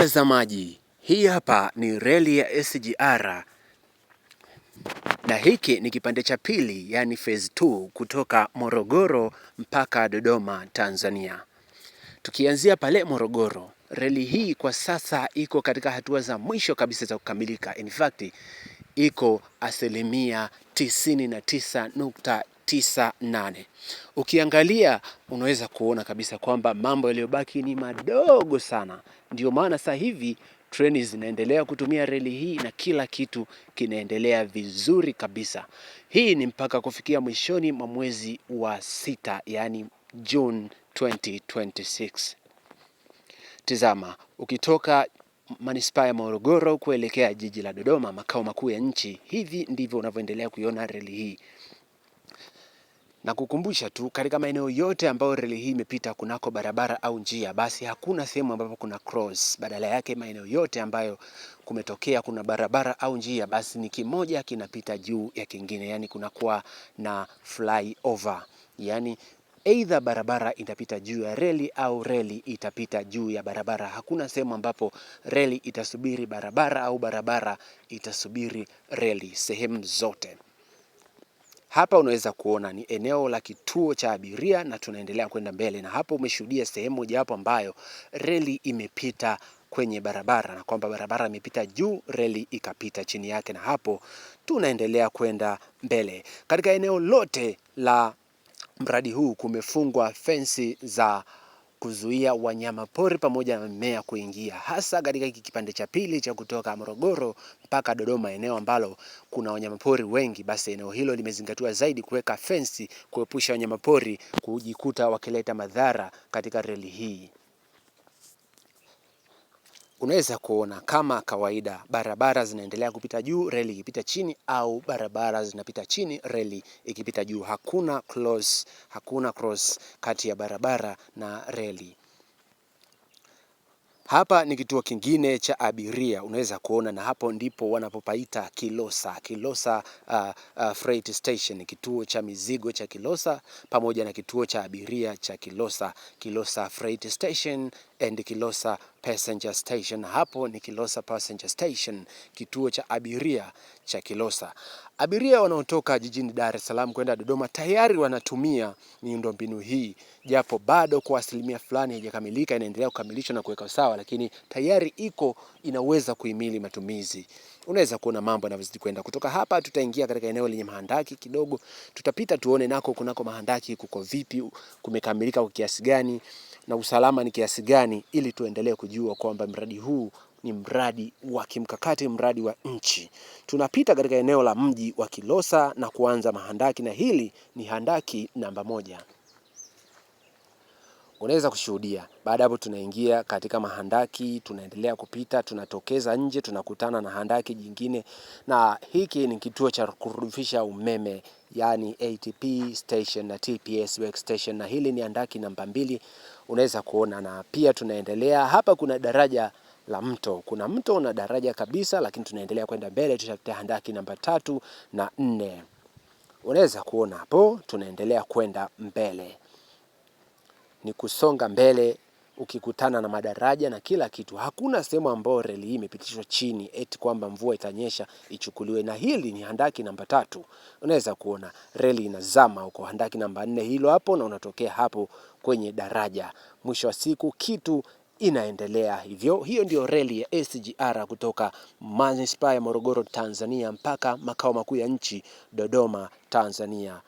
Mtazamaji, hii hapa ni reli ya SGR na hiki ni kipande cha pili, yani phase 2 kutoka Morogoro mpaka Dodoma, Tanzania. Tukianzia pale Morogoro, reli hii kwa sasa iko katika hatua za mwisho kabisa za kukamilika. In fact, iko asilimia 99.98. Ukiangalia unaweza kuona kabisa kwamba mambo yaliyobaki ni madogo sana. Ndio maana sasa hivi treni zinaendelea kutumia reli hii na kila kitu kinaendelea vizuri kabisa. Hii ni mpaka kufikia mwishoni mwa mwezi wa 6, yani June 2026. Tizama, ukitoka manispaa ya Morogoro kuelekea jiji la Dodoma, makao makuu ya nchi, hivi ndivyo unavyoendelea kuiona reli hii. Na kukumbusha tu, katika maeneo yote ambayo reli hii imepita kunako barabara au njia, basi hakuna sehemu ambapo kuna cross. Badala yake maeneo yote ambayo kumetokea kuna barabara au njia, basi ni kimoja kinapita juu ya kingine, yani kunakuwa na flyover, yani either barabara itapita juu ya reli au reli itapita juu ya barabara. Hakuna sehemu ambapo reli itasubiri barabara au barabara itasubiri reli, sehemu zote. Hapa unaweza kuona ni eneo la kituo cha abiria na tunaendelea kwenda mbele, na hapo umeshuhudia sehemu moja hapo ambayo reli imepita kwenye barabara na kwamba barabara imepita juu, reli ikapita chini yake, na hapo tunaendelea kwenda mbele. Katika eneo lote la mradi huu kumefungwa fensi za kuzuia wanyama pori pamoja na mimea kuingia, hasa katika hiki kipande cha pili cha kutoka Morogoro mpaka Dodoma, eneo ambalo kuna wanyamapori wengi. Basi eneo hilo limezingatiwa zaidi kuweka fensi kuepusha wanyamapori kujikuta wakileta madhara katika reli hii. Unaweza kuona kama kawaida barabara zinaendelea kupita juu, reli ikipita chini, au barabara zinapita chini, reli ikipita juu. Hakuna cross kati ya barabara na reli. Hapa ni kituo kingine cha abiria unaweza kuona, na hapo ndipo wanapopaita Kilosa Freight Station, kituo cha mizigo cha Kilosa pamoja na kituo cha abiria cha Kilosa Freight Station and Kilosa Passenger Station. Hapo ni Kilosa Passenger Station, kituo cha abiria cha Kilosa. Abiria wanaotoka jijini Dar es Salaam kwenda Dodoma tayari wanatumia miundombinu hii, japo bado kwa asilimia fulani haijakamilika, inaendelea kukamilishwa na kuweka sawa, lakini tayari inaweza kuhimili matumizi. Unaweza kuona mambo yanavyozidi kwenda. Kutoka hapa tutaingia katika eneo lenye mahandaki kidogo, tutapita tuone nako kunako mahandaki kuko vipi, kumekamilika kwa kiasi gani na usalama ni kiasi gani, ili tuendelee kujua kwamba mradi huu ni mradi wa kimkakati, mradi wa nchi. Tunapita katika eneo la mji wa Kilosa na kuanza mahandaki, na hili ni handaki namba 1. Unaweza kushuhudia. Baada hapo tunaingia katika mahandaki, tunaendelea kupita, tunatokeza nje, tunakutana na handaki jingine, na hiki ni kituo cha kurudisha umeme, yani ATP station na TPS workstation, na hili ni handaki namba 2. Unaweza kuona, na pia tunaendelea hapa, kuna daraja la mto, kuna mto na daraja kabisa, lakini tunaendelea kwenda mbele, tutafikia handaki namba 3 na 4. Unaweza kuona hapo tunaendelea kwenda mbele, ni kusonga mbele ukikutana na madaraja na kila kitu. Hakuna sehemu ambayo reli hii imepitishwa chini eti kwamba mvua itanyesha ichukuliwe, na hili ni handaki namba 3. Unaweza kuona reli inazama huko handaki namba 4 hilo hapo, na unatokea hapo kwenye daraja. Mwisho wa siku kitu inaendelea hivyo. Hiyo ndio reli ya SGR kutoka manispaa ya Morogoro, Tanzania mpaka makao makuu ya nchi Dodoma, Tanzania.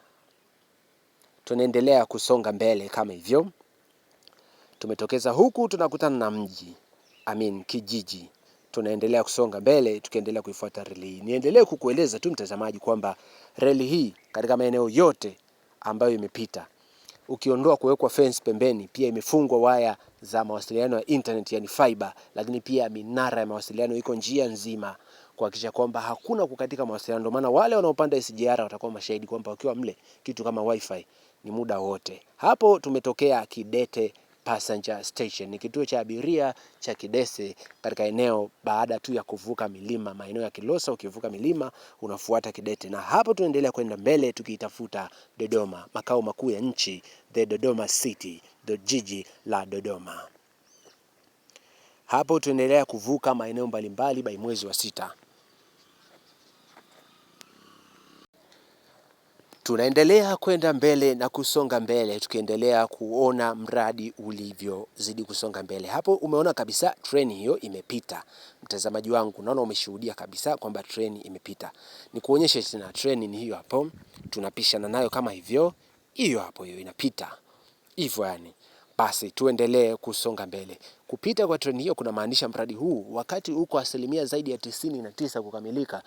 Tunaendelea kusonga mbele kama hivyo. Tumetokeza huku tunakutana na mji, kijiji. Tunaendelea kusonga mbele tukiendelea kuifuata reli hii. Niendelee kukueleza tu mtazamaji kwamba reli hii katika maeneo yote ambayo imepita, ukiondoa kuwekwa fence pembeni, pia imefungwa waya za mawasiliano ya internet, yani fiber, lakini pia minara ya mawasiliano iko njia nzima kuhakikisha kwamba hakuna kukatika mawasiliano. Ndio maana wale wanaopanda SGR watakuwa mashahidi kwamba wakiwa mle kitu kama wifi ni muda wote. Hapo tumetokea Kidete Passenger Station, ni kituo cha abiria cha Kidete katika eneo baada tu ya kuvuka milima, maeneo ya Kilosa. Ukivuka milima unafuata Kidete, na hapo tunaendelea kwenda mbele tukiitafuta Dodoma, makao makuu ya nchi, the Dodoma City, the jiji la Dodoma. Hapo tuendelea kuvuka maeneo mbalimbali by mwezi wa 6. Tunaendelea kwenda mbele na kusonga mbele, tukiendelea kuona mradi ulivyozidi kusonga mbele. Hapo umeona kabisa treni hiyo imepita. Mtazamaji wangu, naona umeshuhudia kabisa kwamba treni imepita. Nikuonyeshe tena, treni ni hiyo hapo. Tunapishana nayo kama hivyo. Hiyo hapo, hiyo inapita. Hivyo yani. Basi tuendelee kusonga mbele. Kupita kwa treni hiyo kuna maanisha mradi huu wakati uko asilimia zaidi ya 99 kukamilika,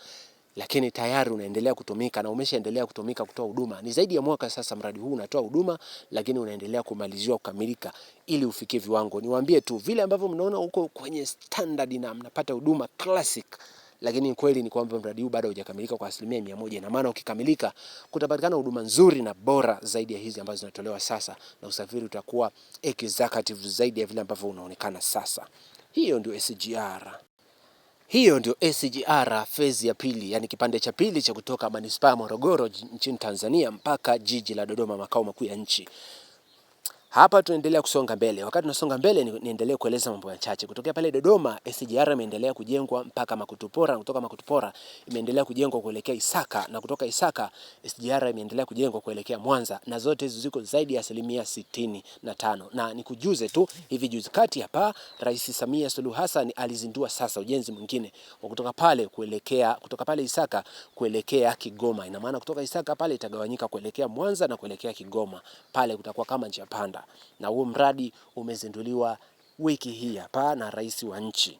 lakini tayari unaendelea kutumika na umeshaendelea kutumika kutoa huduma. Ni zaidi ya mwaka sasa mradi huu unatoa huduma, lakini unaendelea kumaliziwa kukamilika ili ufikie viwango. Niwaambie tu vile ambavyo mnaona uko kwenye standard na mnapata huduma classic, lakini kweli ni kwamba mradi huu bado hujakamilika kwa asilimia 100, na maana ukikamilika kutapatikana huduma nzuri na bora zaidi ya hizi ambazo zinatolewa sasa, na usafiri utakuwa executive zaidi ya vile ambavyo unaonekana sasa. Hiyo ndio SGR. Hiyo ndio SGR phase ya pili, yani kipande cha pili cha kutoka manispaa ya Morogoro nchini Tanzania mpaka jiji la Dodoma, makao makuu ya nchi. Hapa tunaendelea kusonga mbele. Wakati tunasonga mbele, niendelee kueleza mambo machache. Kutokea pale Dodoma, SGR imeendelea kujengwa mpaka Makutupora, na kutoka Makutupora imeendelea kujengwa kuelekea Isaka, na kutoka Isaka SGR imeendelea kujengwa kuelekea Mwanza, na zote hizo ziko zaidi ya asilimia 65. Na nikujuze tu, hivi juzi kati hapa Rais Samia Suluhu Hassan alizindua sasa ujenzi mwingine wa kutoka pale Isaka kuelekea Kigoma. Ina maana kutoka Isaka pale itagawanyika kuelekea Mwanza na kuelekea Kigoma. Pale kutakuwa kama njia panda. Na huo mradi umezinduliwa wiki hii hapa na rais wa nchi.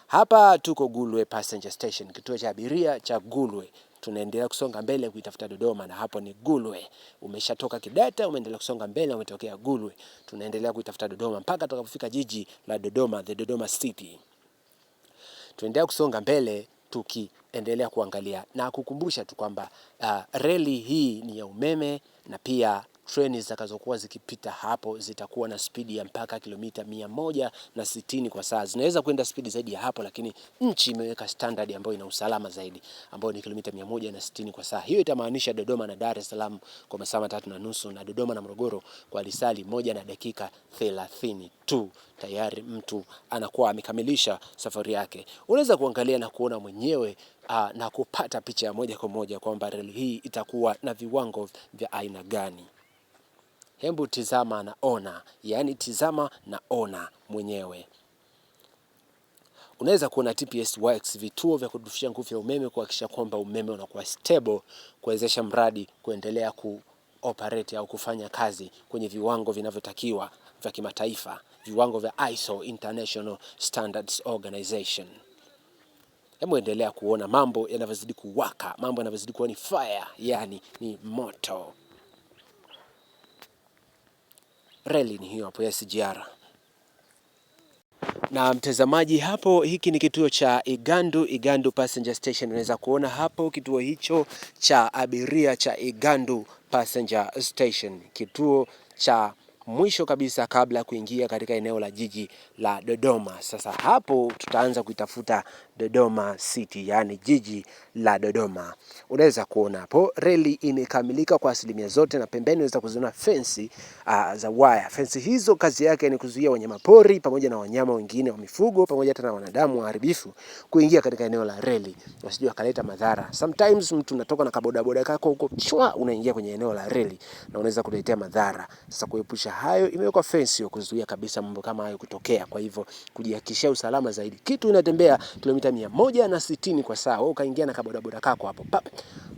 Hapa tuko Gulwe Passenger Station, kituo cha abiria cha Gulwe. Tunaendelea kusonga mbele kuitafuta Dodoma, na hapo ni Gulwe. Umeshatoka Kidata, umeendelea kusonga mbele, umetokea Gulwe. Tunaendelea kuitafuta Dodoma mpaka tutakapofika jiji la Dodoma, the Dodoma City. Tunaendelea kusonga mbele tukiendelea kuangalia na kukumbusha tu kwamba reli hii ni ya umeme, na pia treni zitakazokuwa zikipita hapo zitakuwa na spidi ya mpaka kilomita 160 kwa saa. Zinaweza kwenda spidi zaidi ya hapo, lakini nchi imeweka standard ambayo ina usalama zaidi, ambayo ni kilomita 160 kwa saa. Hiyo itamaanisha Dodoma na Dar es Salaam kwa masaa 3.5 na Dodoma na Morogoro kwa lisali 1 na dakika 30 tu. Tayari mtu anakuwa amekamilisha safari yake. Unaweza kuangalia na kuona mwenyewe na kupata picha ya moja kwa moja kwamba reli hii itakuwa na viwango vya aina gani. Hebu tizama na ona, yani tizama na ona mwenyewe. Unaweza kuona TPS Works, vituo vya kudufisha nguvu ya umeme, kuhakikisha kwamba umeme unakuwa stable, kuwezesha mradi kuendelea kuoperate au kufanya kazi kwenye viwango vinavyotakiwa vya kimataifa, viwango vya ISO, International Standards Organization. Hebu endelea kuona mambo yanavyozidi kuwaka, mambo yanavyozidi kuwa ni fire, yani ni moto. Reli ni hiyo hapo ya SGR. Na mtazamaji, hapo hiki ni kituo cha Igandu Passenger Station. Unaweza kuona hapo kituo hicho cha abiria cha Igandu Passenger Station, kituo cha mwisho kabisa kabla ya kuingia katika eneo la jiji la Dodoma. Sasa hapo tutaanza kuitafuta Dodoma City, yani jiji la Dodoma. Unaweza kuona hapo reli imekamilika kwa asilimia zote, na pembeni unaweza kuziona fensi za wire. Fensi hizo kazi yake ni kuzuia wanyamapori pamoja na wanyama wengine wa mifugo pamoja hata na wanadamu waharibifu kuingia katika eneo la reli, wasije wakaleta madhara. Sometimes mtu unatoka na kabodaboda kako huko chwa, unaingia kwenye eneo la reli na unaweza kuletea madhara. Sasa kuepusha hayo, imewekwa fence ya kuzuia kabisa mambo kama hayo kutokea. Kwa hivyo kujihakikishia usalama zaidi, kitu inatembea kilomita 160 kwa saa, wewe ukaingia na kabodaboda kako hapo pap,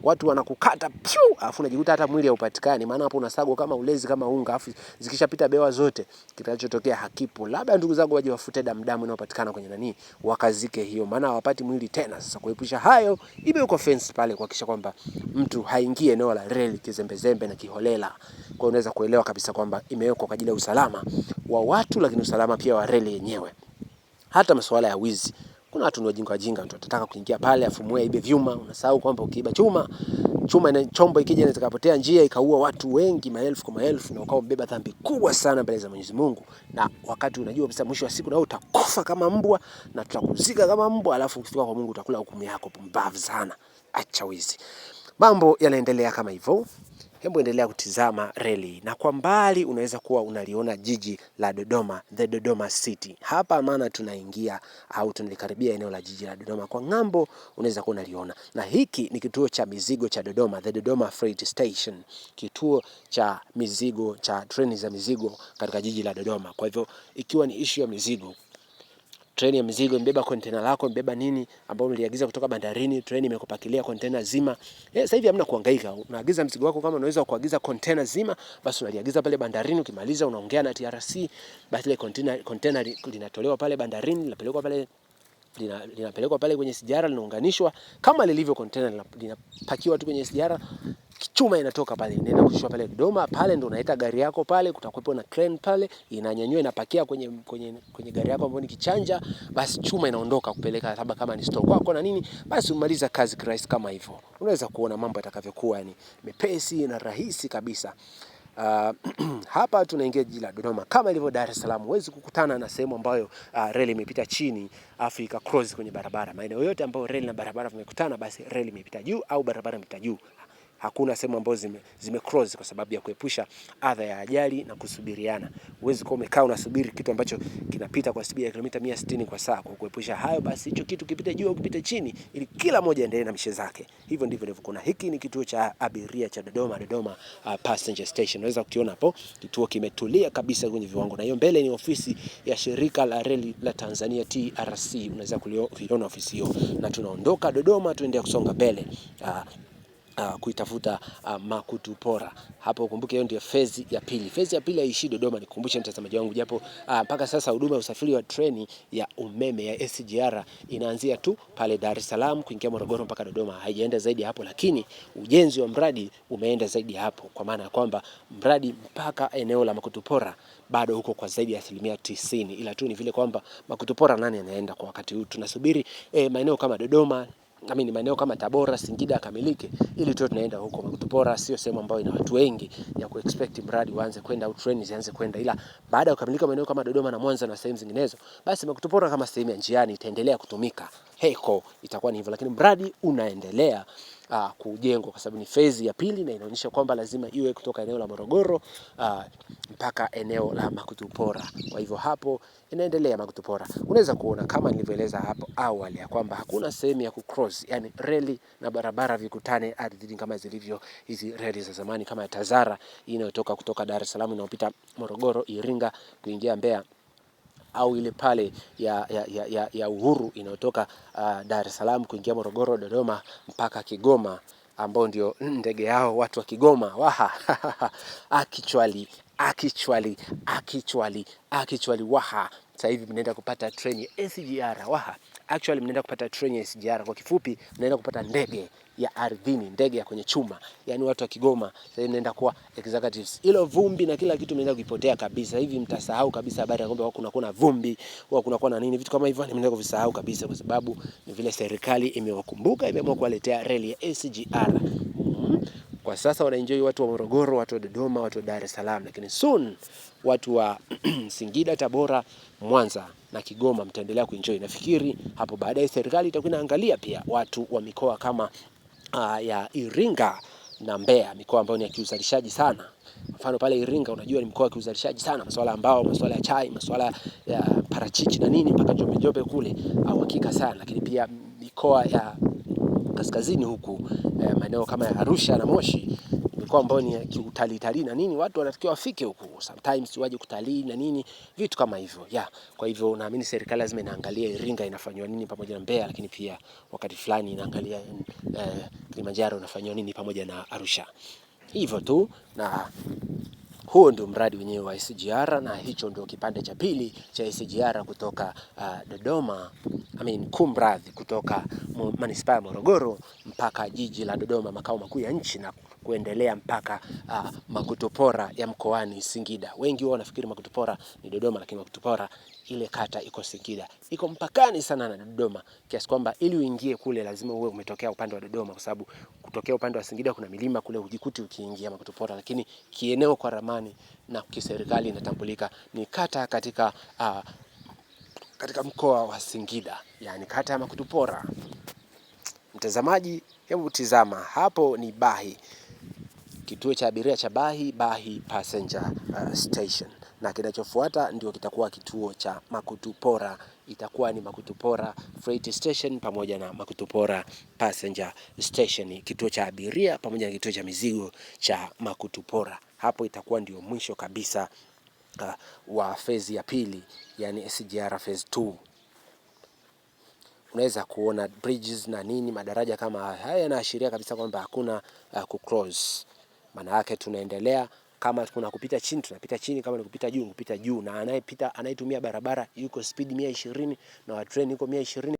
watu wanakukata piu, afu unajikuta hata mwili haupatikani, maana hapo unasago kama ulezi kama unga, afu zikishapita bewa zote kitachotokea hakipo. Labda ndugu zangu waje wafute damu inayopatikana kwenye nani, wakazike hiyo, maana hawapati mwili tena. Sasa kuepusha hayo, imewekwa fence pale kuhakikisha kwamba mtu haingie eneo la reli kizembezembe na kiholela. Kwa unaweza kuelewa kabisa kwamba imewekwa kwa ajili ya usalama wa watu, lakini usalama pia wa reli yenyewe. Hata masuala ya wizi, kuna watu ni wajinga, mtu atataka kuingia pale afumue ibe vyuma. Unasahau kwamba ukiiba chuma na chombo ikija inaweza kupotea njia ikaua watu wengi, maelfu kwa maelfu, na ukao mbeba dhambi kubwa sana mbele za Mwenyezi Mungu. Na wakati unajua kabisa mwisho wa siku na utakufa kama mbwa na tutakuzika kama mbwa, alafu ukifika kwa Mungu utakula hukumu yako. Pumbavu sana, acha wizi. Mambo yanaendelea kama hivyo. Hebu endelea kutizama reli, na kwa mbali unaweza kuwa unaliona jiji la Dodoma, the Dodoma City. Hapa maana tunaingia au tunalikaribia eneo la jiji la Dodoma. Kwa ng'ambo unaweza kuwa unaliona, na hiki ni kituo cha mizigo cha Dodoma, the Dodoma Freight Station, kituo cha mizigo cha treni za mizigo katika jiji la Dodoma. Kwa hivyo ikiwa ni issue ya mizigo, treni ya mizigo imebeba container lako, imebeba nini ambao uliagiza kutoka bandarini, treni imekupakilia container zima. Sasa hivi hamna kuhangaika. Unaagiza mzigo wako, kama unaweza kuagiza container zima, basi unaliagiza pale bandarini, ukimaliza unaongea na TRC, basi ile container linatolewa pale bandarini, linapelekwa pale kwenye sijara, linaunganishwa kama lilivyo container, linapakiwa tu kwenye sijara, chuma inatoka pale inaenda kushushwa pale Dodoma. Pale ndo unaita gari yako pale, kutakuwepo na crane pale, inanyanyua inapakia kwenye gari yako ambayo ni kichanja, basi chuma inaondoka kupeleka labda kama ni store kwako na nini, basi umaliza kazi kirahisi kama hivyo. Unaweza kuona mambo yatakavyokuwa, yani mepesi na rahisi kabisa. Hapa tunaingia jiji la Dodoma kama ilivyo Dar es Salaam. Huwezi kukutana na sehemu ambayo reli imepita chini afu ika cross kwenye barabara. Maeneo yote ambayo reli na barabara vimekutana, basi reli imepita juu au barabara imepita juu. Hakuna sehemu ambazo zime cross, kwa sababu ya kuepusha adha ya ajali na kusubiriana. Huwezi kuwa umekaa unasubiri kitu ambacho kinapita kwa spidi ya kilomita 160 kwa saa. Kwa kuepusha hayo, basi hicho kitu kipite juu au kipite chini, ili kila moja endelee na mishe zake. Hivyo ndivyo kuna. Hiki ni kituo cha abiria cha Dodoma Passenger Station. Unaweza kukiona hapo, kituo kimetulia kabisa kwenye viwango, na hiyo mbele ni ofisi ya shirika la reli la Tanzania TRC. Unaweza kuiona ofisi hiyo, na tunaondoka Dodoma tuendelea kusonga mbele kuitafuta Makutupora. Hapo ukumbuke hiyo ndio phase ya pili. Phase ya pili haishi Dodoma, nikukumbushe mtazamaji wangu, japo mpaka sasa huduma ya usafiri wa treni ya umeme ya SGR inaanzia tu pale Dar es Salaam kuingia Morogoro mpaka Dodoma, haijaenda zaidi hapo, lakini ujenzi wa mradi umeenda zaidi hapo, kwa maana ya kwamba mradi mpaka eneo la Makutupora bado huko kwa zaidi ya 90%, ila tu ni vile kwamba Makutupora nani anaenda kwa wakati huu. Tunasubiri maeneo kama Dodoma, maeneo kama Tabora, Singida akamilike, ili tu tunaenda huko. Makutupora sio sehemu ambayo ina watu wengi ya kuexpect mradi uanze kwenda au treni zianze kwenda, ila baada ya kukamilika maeneo kama Dodoma na Mwanza na sehemu zinginezo, basi Makutupora kama sehemu ya njiani itaendelea kutumika. Heko itakuwa ni hivyo, lakini mradi unaendelea kujengwa kwa sababu ni phase ya pili, na inaonyesha kwamba lazima iwe kutoka eneo la Morogoro mpaka eneo la Makutupora. Kwa hivyo hapo inaendelea Makutupora. Unaweza kuona kama nilivyoeleza hapo awali ya kwamba hakuna sehemu ya kucross, yani reli na barabara vikutane ardhini kama zilivyo hizi reli za zamani kama ya Tazara inayotoka kutoka Dar es Salaam inayopita Morogoro, Iringa kuingia Mbeya, au ile pale ya Uhuru inayotoka Dar es Salaam kuingia Morogoro, Dodoma mpaka Kigoma, ambao ndio ndege yao watu wa Kigoma. Waha akichwali waha. Sasa hivi mnaenda kupata treni ya SGR. Waha, actually mnaenda kupata treni ya SGR. Kwa kifupi, mnaenda kupata ndege ya ardhini, ndege ya kwenye chuma. Yaani watu wa Kigoma sasa hivi mnaenda kuwa executives. Ilo vumbi na kila kitu mnaenda kuipotea kabisa. Hivi mtasahau kabisa habari ya kwamba kuna vumbi, kuna na nini, vitu kama hivyo mnaenda kuvisahau kabisa, kwa sababu ni vile serikali imewakumbuka, imeamua kuwaletea reli ya SGR. Kwa sasa wanaenjoy watu wa Morogoro, watu wa Dodoma, watu wa Dar es Salaam, lakini soon watu wa Singida, Tabora, Mwanza na Kigoma mtaendelea kuenjoy. Nafikiri hapo baadaye serikali itakuwa inaangalia pia watu wa mikoa kama ya Iringa na Mbeya, mikoa ambayo ni ya kiuzalishaji sana. Mfano pale Iringa unajua ni mkoa wa kiuzalishaji sana, masuala ambao masuala ya chai, masuala ya parachichi na nini mpaka Njombe kule, au hakika sana. Lakini pia mikoa ya kaskazini huku maeneo kama ya Arusha na Moshi, mikoa ambayo ni kiutalii na nini, watu wanatakiwa wafike huku sometimes waje kutalii na nini, vitu kama hivyo. Kwa hivyo naamini serikali lazima inaangalia Iringa inafanywa nini pamoja na Mbeya, lakini pia wakati fulani inaangalia Kilimanjaro inafanywa nini pamoja na Arusha. Hivyo tu, na huo ndio mradi wenyewe wa SGR, na hicho ndio kipande cha pili cha SGR kutoka Dodoma, kumradhi, kutoka manispaa ya Morogoro mpaka jiji la Dodoma, makao makuu ya nchi, na kuendelea mpaka Makutupora ya mkoani Singida. Wengi wao wanafikiri Makutupora ni Dodoma, lakini Makutupora ile kata iko Singida, iko mpakani sana na Dodoma, kiasi kwamba ili uingie kule lazima uwe umetokea upande wa Dodoma, kwa sababu kutokea upande wa Singida kuna milima kule hujikuti ukiingia Makutupora, lakini kieneo kwa ramani na kiserikali inatambulika ni kata katika mkoa wa Singida, yani kata ya Makutupora. Mtazamaji, hebu tizama hapo, ni Bahi kituo cha abiria cha Bahi Passenger Station, na kinachofuata ndio kitakuwa kituo cha Makutupora. Itakuwa ni Makutupora Freight Station pamoja na Makutupora Passenger Station, kituo cha abiria pamoja na kituo cha mizigo cha Makutupora. Hapo itakuwa ndio mwisho kabisa wa phase ya pili, yani SGR phase 2. Unaweza kuona bridges na nini, madaraja kama haya yanaashiria kabisa kwamba hakuna kucross. Maana yake tunaendelea, kama kuna kupita chini tunapita chini, kama ni kupita juu kupita juu, na anayetumia barabara yuko speed 120 na wa train yuko 120.